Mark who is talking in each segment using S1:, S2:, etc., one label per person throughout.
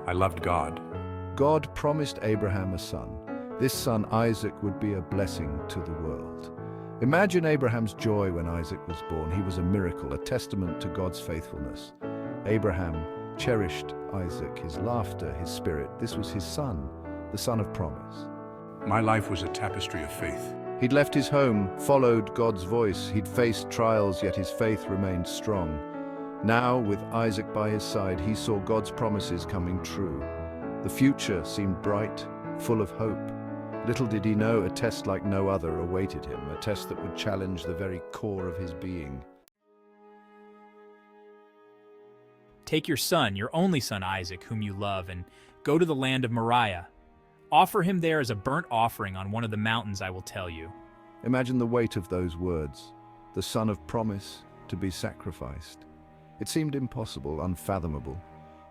S1: I loved God.
S2: God promised Abraham a son. This son, Isaac, would be a blessing to the world. Imagine Abraham's joy when Isaac was born. He was a miracle, a testament to God's faithfulness. Abraham cherished Isaac, his laughter, his spirit. This was his son, the son of promise.
S1: My life was a tapestry of faith.
S2: He'd left his home, followed God's voice. He'd faced trials, yet his faith remained strong. Now, with Isaac by his side, he saw God's promises coming true. The future seemed bright, full of hope. Little did he know a test like no other awaited him, a test that would challenge the very core of his being.
S3: Take your son, your only son Isaac, whom you love, and go to the land of Moriah. Offer him there as a burnt offering on one of the mountains I will tell you.
S2: Imagine the weight of those words, the son of promise to be sacrificed. It seemed impossible, unfathomable.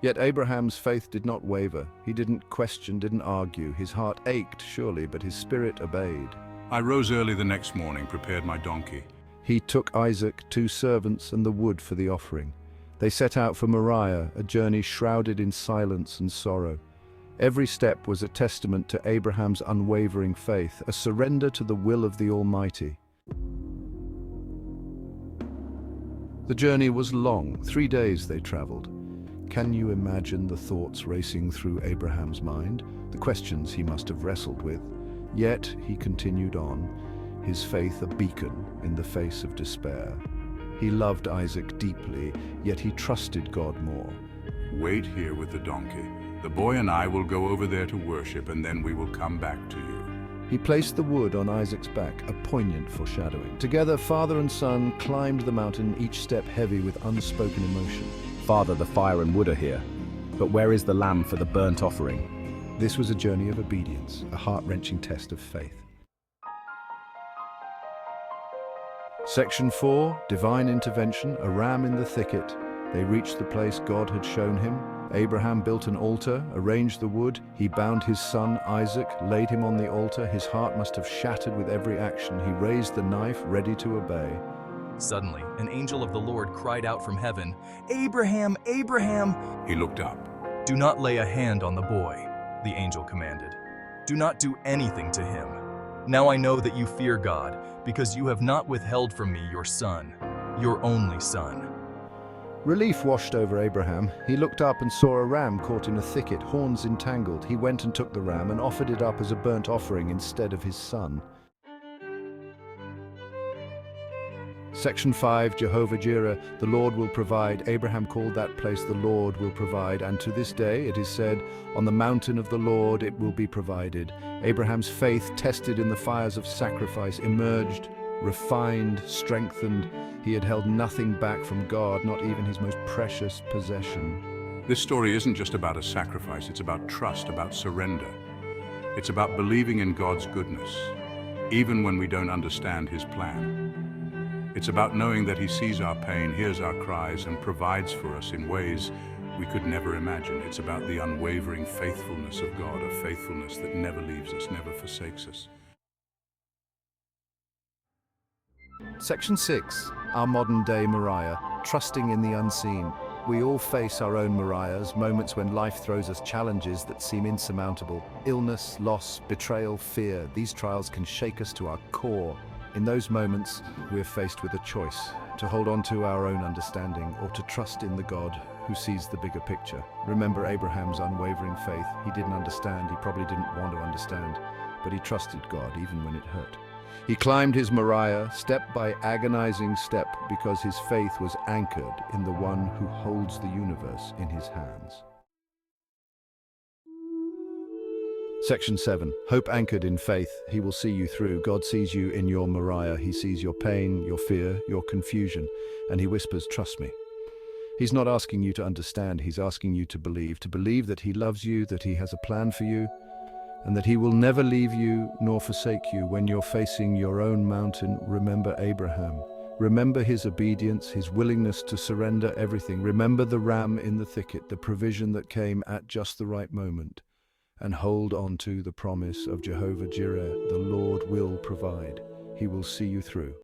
S2: Yet Abraham's faith did not waver. He didn't question, didn't argue. His heart ached, surely, but his spirit obeyed.
S1: I rose early the next morning, prepared my donkey.
S2: He took Isaac, 2 servants, and the wood for the offering. They set out for Moriah, a journey shrouded in silence and sorrow. Every step was a testament to Abraham's unwavering faith, a surrender to the will of the Almighty. The journey was long. 3 days they traveled. Can you imagine the thoughts racing through Abraham's mind, the questions he must have wrestled with? Yet he continued on, his faith a beacon in the face of despair. He loved Isaac deeply, yet he trusted God more.
S1: Wait here with the donkey. The boy and I will go over there to worship, and then we will come back to you.
S2: He placed the wood on Isaac's back, a poignant foreshadowing. Together, father and son climbed the mountain, each step heavy with unspoken emotion.
S4: Father, the fire and wood are here, but where is the lamb for the burnt offering?
S2: This was a journey of obedience, a heart-wrenching test of faith. Section 4, Divine Intervention, a ram in the thicket. They reached the place God had shown him. Abraham built an altar, arranged the wood. He bound his son, Isaac, laid him on the altar. His heart must have shattered with every action. He raised the knife, ready to obey.
S5: Suddenly, an angel of the Lord cried out from heaven, "Abraham, Abraham!"
S1: He looked up.
S5: "Do not lay a hand on the boy," the angel commanded. "Do not do anything to him. Now I know that you fear God, because you have not withheld from me your son, your only son."
S2: Relief washed over Abraham. He looked up and saw a ram caught in a thicket, horns entangled. He went and took the ram and offered it up as a burnt offering instead of his son. Section 5, Jehovah-Jireh, the Lord will provide. Abraham called that place the Lord will provide, and to this day it is said, on the mountain of the Lord it will be provided. Abraham's faith, tested in the fires of sacrifice, emerged, refined, strengthened. He had held nothing back from God, not even his most precious possession.
S1: This story isn't just about a sacrifice, it's about trust, about surrender. It's about believing in God's goodness, even when we don't understand his plan. It's about knowing that he sees our pain, hears our cries, and provides for us in ways we could never imagine. It's about the unwavering faithfulness of God, a faithfulness that never leaves us, never forsakes us.
S2: Section 6, our modern-day Moriah, trusting in the unseen. We all face our own Moriahs, moments when life throws us challenges that seem insurmountable. Illness, loss, betrayal, fear, these trials can shake us to our core. In those moments, we're faced with a choice, to hold on to our own understanding or to trust in the God who sees the bigger picture. Remember Abraham's unwavering faith. He didn't understand, he probably didn't want to understand, but he trusted God even when it hurt. He climbed his Moriah, step by agonizing step, because his faith was anchored in the one who holds the universe in his hands. Section 7, hope anchored in faith. He will see you through. God sees you in your Moriah. He sees your pain, your fear, your confusion, and he whispers, "Trust me." He's not asking you to understand, he's asking you to believe that he loves you, that he has a plan for you, and that he will never leave you nor forsake you. When you're facing your own mountain, remember Abraham. Remember his obedience, his willingness to surrender everything. Remember the ram in the thicket, the provision that came at just the right moment. And hold on to the promise of Jehovah-Jireh, the Lord will provide. He will see you through.